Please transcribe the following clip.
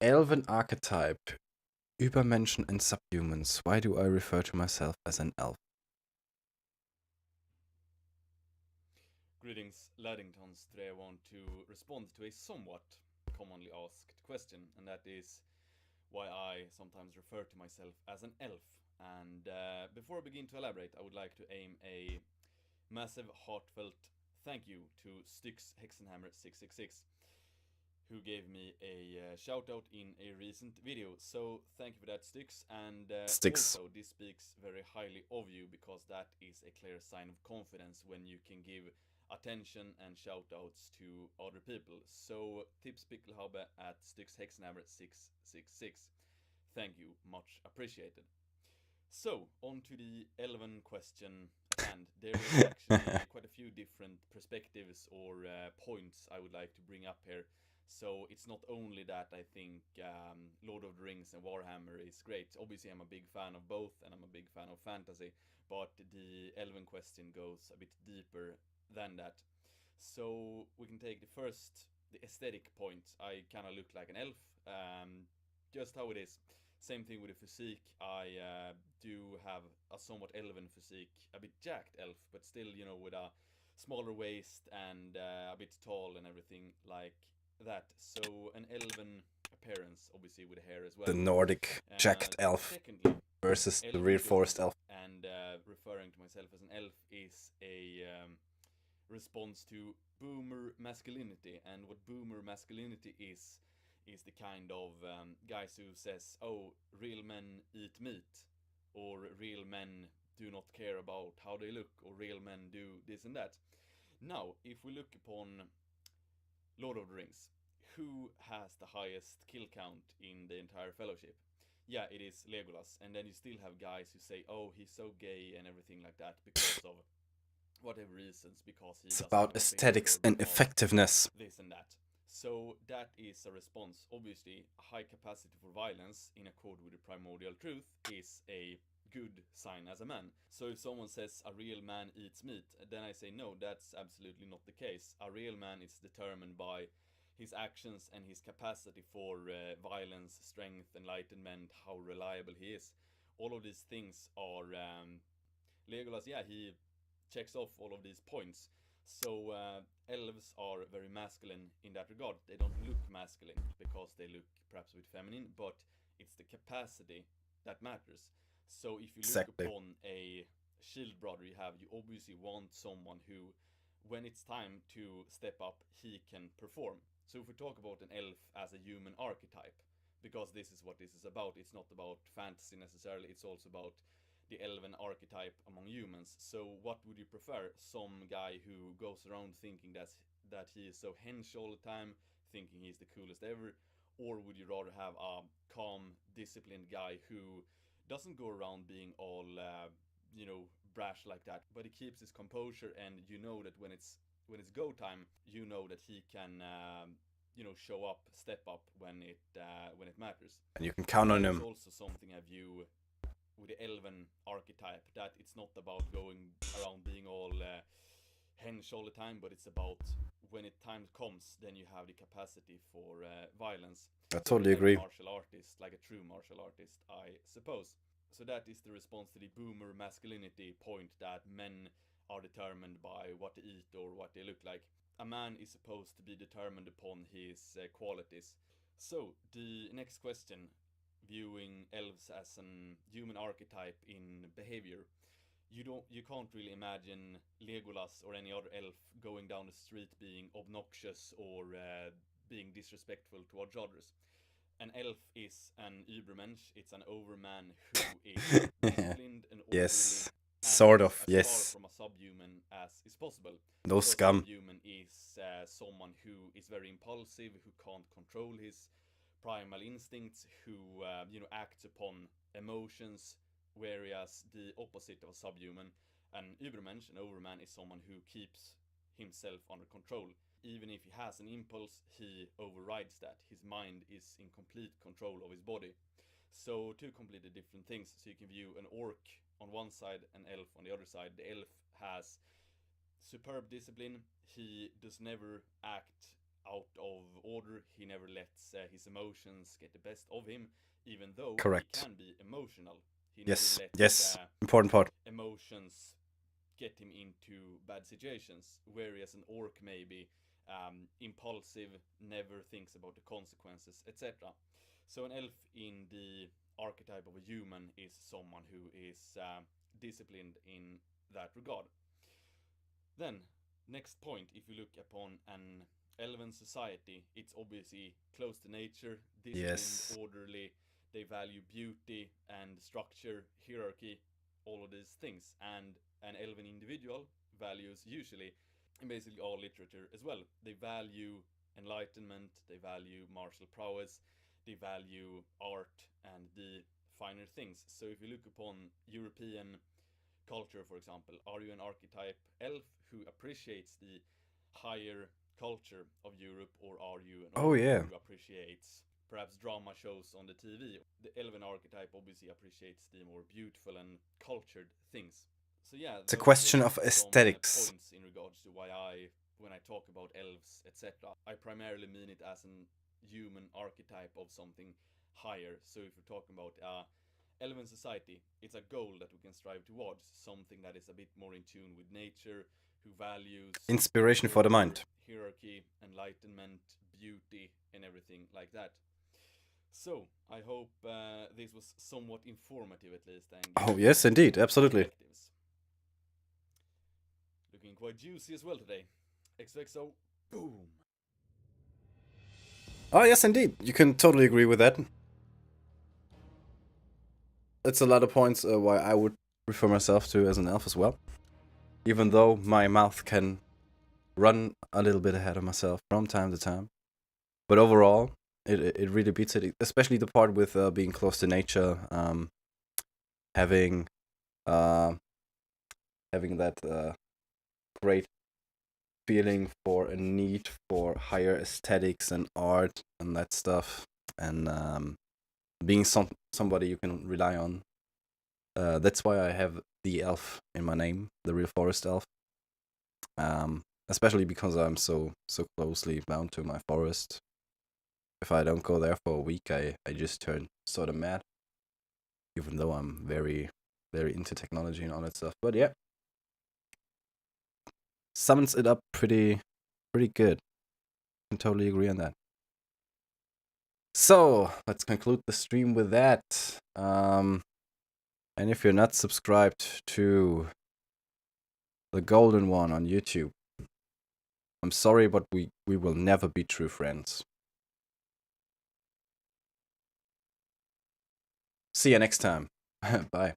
Elven Archetype. Übermenschen and subhumans. Why do I refer to myself as an elf? Greetings, Laddingtons. Today I want to respond to a somewhat commonly asked question, and that is why I sometimes refer to myself as an elf. And before I begin to elaborate, I would like to aim a massive, heartfelt thank you to Styx Hexenhammer 666, who gave me a shout out in a recent video. So thank you for that, Styx. And Sticks. also, this speaks very highly of you because that is a clear sign of confidence when you can give attention and shout outs to other people. So tips Pickelhaube at Styx Hexenhammer 666. Thank you, much appreciated. So, on to the Elven question at hand. There is actually quite a few different perspectives or points I would like to bring up here. So, it's not only that I think Lord of the Rings and Warhammer is great. Obviously, I'm a big fan of both and I'm a big fan of fantasy, but the Elven question goes a bit deeper than that. So, we can take the aesthetic point. I kind of look like an elf, just how it is. Same thing with the physique. I do have a somewhat elven physique, a bit jacked elf, but still, with a smaller waist and a bit tall and everything like that. So an elven appearance, obviously with hair as The well. Nordic jacked elf Secondly, versus the real elven forest goes, elf. and referring to myself as an elf is a response to boomer masculinity, and what boomer masculinity is the kind of guys who says, "Oh, real men eat meat," or "real men do not care about how they look," or "real men do this and that." Now, if we look upon Lord of the Rings, who has the highest kill count in the entire Fellowship? Yeah, it is Legolas, and then you still have guys who say, "Oh, he's so gay" and everything like that because of whatever reasons, because he It's doesn't about want to kill aesthetics or and because effectiveness. this and that. So that is a response. Obviously, a high capacity for violence in accord with the primordial truth is a good sign as a man. So if someone says a real man eats meat, then I say no, that's absolutely not the case. A real man is determined by his actions and his capacity for violence, strength, enlightenment, how reliable he is. All of these things are Legolas. Yeah, he checks off all of these points. So elves are very masculine in that regard. They don't look masculine because they look perhaps a bit feminine, but it's the capacity that matters. So if you look Exactly. upon a shield brother you obviously want someone who, when it's time to step up, he can perform. So if we talk about an elf as a human archetype, because this is what this is about, it's not about fantasy necessarily, it's also about the elven archetype among humans. So what would you prefer? Some guy who goes around thinking that he is so hench all the time, thinking he's the coolest ever, or would you rather have a calm, disciplined guy who doesn't go around being all brash like that, but he keeps his composure, and you know that when it's go time, you know that he can show up, step up when it matters. And you can So count on that is him. also something I view with the elven archetype, that it's not about going around being all hench all the time, but it's about when it time comes, then you have the capacity for violence. I So totally like a agree. martial artist, like a true martial artist, I suppose. So that is the response to the boomer masculinity point, that men are determined by what they eat or what they look like. A man is supposed to be determined upon his qualities. So the next question, viewing elves as an human archetype in behavior, you can't really imagine Legolas or any other elf going down the street being obnoxious or being disrespectful towards others. An elf is an Übermensch, it's an overman who is disciplined and orderly Yes. and Sort is of, as far yes. from a subhuman as is possible. No Because scum. subhuman is someone who is very impulsive, who can't control his primal instincts, who acts upon emotions, whereas the opposite of a subhuman, an Übermensch, an overman, is someone who keeps himself under control. Even if he has an impulse, he overrides that. His mind is in complete control of his body. So, two completely different things. So, you can view an orc on one side, an elf on the other side. The elf has superb discipline. He does never act out of order. He never lets his emotions get the best of him, even though he Correct. can be emotional. He never Yes. lets Yes. Important part. emotions get him into bad situations, whereas an orc may be impulsive, never thinks about the consequences, etc. So an elf in the archetype of a human is someone who is disciplined in that regard. Then, next point, if you look upon an elven society, it's obviously close to nature, disciplined, Yes. orderly. They value beauty and structure, hierarchy, all of these things. And an elven individual values usually, in basically all literature as well, they value enlightenment, they value martial prowess, they value art and the finer things. So if you look upon European culture, for example, are you an archetype elf who appreciates the higher culture of Europe, or are you an Oh orc yeah. who appreciates perhaps drama shows on the TV? The elven archetype obviously appreciates the more beautiful and cultured things. So yeah, It's a those question were of some aesthetics. points in regards to why when I talk about elves, etc., I primarily mean it as an human archetype of something higher. So if we're talking about elven society, it's a goal that we can strive towards, something that is a bit more in tune with nature, who values Inspiration for the order, mind. hierarchy, enlightenment, beauty, and everything like that. So, I hope this was somewhat informative at least, and Oh gave yes, some indeed. Absolutely. perspectives. Looking quite juicy as well today. XOXO, boom! Oh yes, indeed. You can totally agree with that. It's a lot of points why I would refer myself to as an elf as well. Even though my mouth can run a little bit ahead of myself from time to time. But overall, it really beats it, especially the part with being close to nature, having uh, having that great feeling for a need for higher aesthetics and art and that stuff, and being somebody you can rely on. That's why I have the elf in my name, the real forest elf. Especially because I'm so closely bound to my forest. If I don't go there for a week, I just turn sort of mad. Even though I'm very into technology and all that stuff. But yeah, sums it up pretty good. I can totally agree on that. So let's conclude the stream with that. And if you're not subscribed to the Golden One on YouTube, I'm sorry, but we will never be true friends. See you next time. Bye.